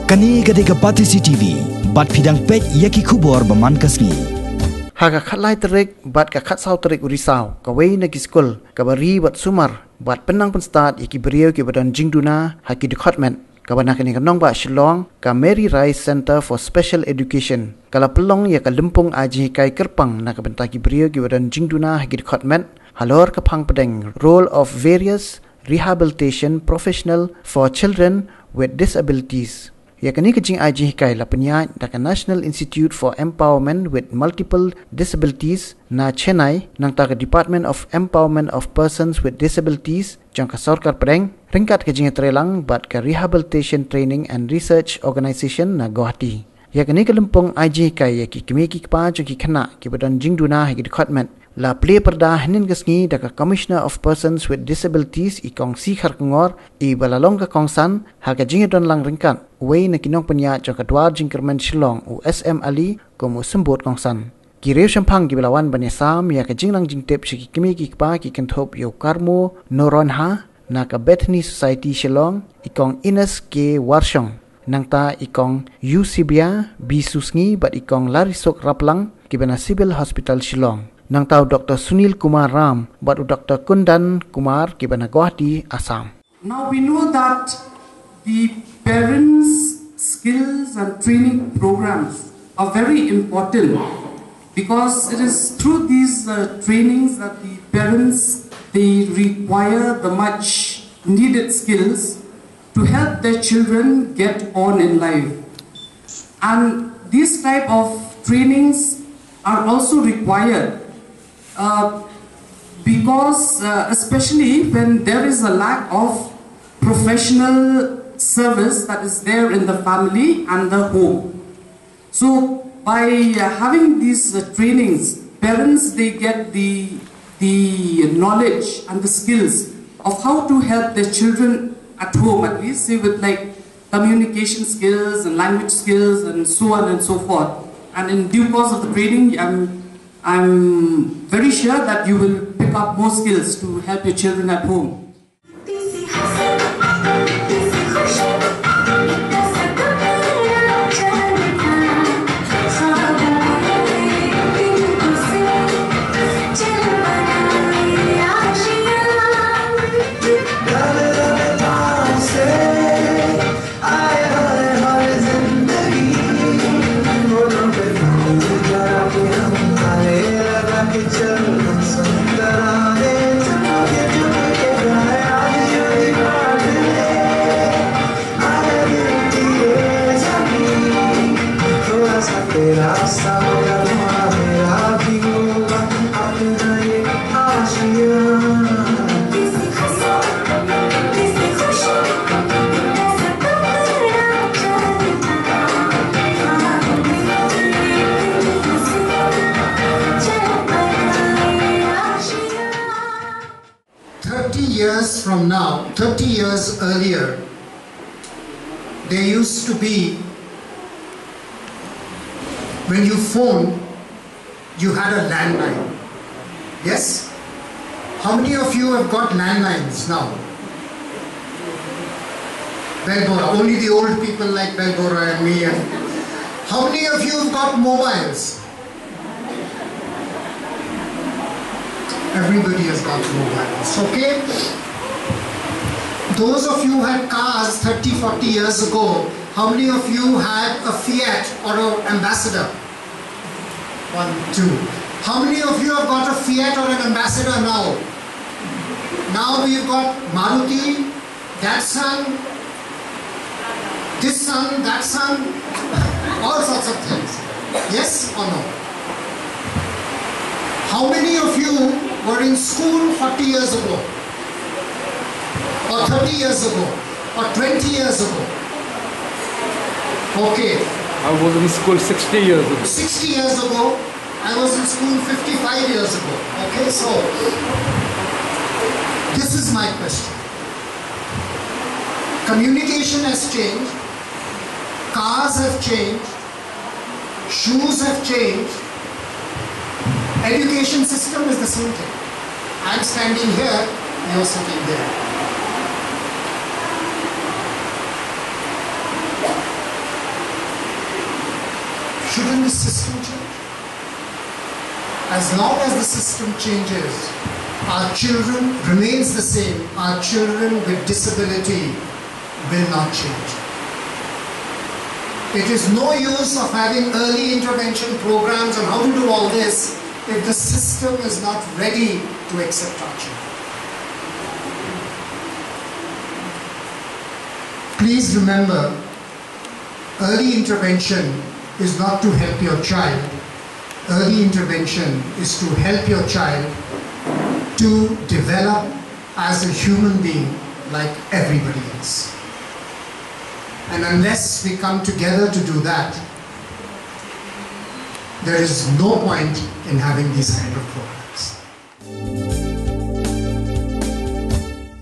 Kani gadega pati CCTV, bat pidang pet yaki kubor baman kasni. Haga khatlai terik bat ka khatsau terik urisau ka wei na kiskul ka bari bat sumar bat penang pen start yaki beriau ki badan jingduna haki department ka bana kini kanong ba Shillong ka Mary Rice Center for Special Education kala pelong ya ka lempung aji kai kerpang na ka bentaki beriau ki badan jingduna haki department halor ka phang pedeng role of various rehabilitation professional for children with disabilities. Yakani kajing aji kai la penya da National Institute for Empowerment with Multiple Disabilities na Chennai nang ta Department of Empowerment of Persons with Disabilities jang ka sarkar pedeng ringkat kajing trelang bat ka Rehabilitation Training and Research Organization na Guwahati. Yakani kalempong aji kai yaki kimiki pa jaki khana ki badan jingduna hagi department la play perda hanin gasngi da Commissioner of Persons with Disabilities ikong si kharkngor I balalong ka kongsan ha ka jingdon lang ringkat wei na kinong penya jang kadwar jingkermen Shillong u SM Ali komo sembot kongsan kireu shampang ki belawan banesam ya ka jinglang jingtep shiki kimiki pa ki kenthop yo karmo noronha na ka Bethany Society Shillong ikong Ines K Warshong nangta ikong UCBia bisusngi bat ikong Larisok Raplang ki bana Civil Hospital Shillong nang tau Dr. Sunil Kumar Ram but Dr. Kundan Kumar ki bana Guwahati Assam. Now we know that the parents' skills and training programs are very important because it is through these trainings that the parents they require the much needed skills to help their children get on in life. And these type of trainings are also required because especially when there is a lack of professional service that is there in the family and the home. So by having these trainings, parents they get the knowledge and the skills of how to help their children at home, at least say with like communication skills and language skills and so on and so forth. And in due course of the training, I'm very sure that you will pick up more skills to help your children at home. Years from now, 30 years earlier, there used to be, when you phoned, you had a landline. Yes? How many of you have got landlines now? Belbora, only the old people like Belbora and me. And how many of you have got mobiles? Everybody has got mobiles, okay? Those of you who had cars 30, 40 years ago, how many of you had a Fiat or an Ambassador? 1, 2. How many of you have got a Fiat or an Ambassador now? Now we've got Maruti, that son, this son, that son, all sorts of things. Yes or no? How many of you were in school 40 years ago, or 30 years ago, or 20 years ago? Okay. I was in school 60 years ago. 60 years ago, I was in school 55 years ago. Okay, so this is my question. Communication has changed, cars have changed, shoes have changed, education system is the same thing. I'm standing here, you're sitting there. Shouldn't the system change? As long as the system changes, our children remains the same. Our children with disability will not change. It is no use of having early intervention programs on how to do all this if the system is not ready to accept our children. Please remember, early intervention is not to help your child. Early intervention is to help your child to develop as a human being like everybody else. And unless we come together to do that, there is no point in having these kind of programs.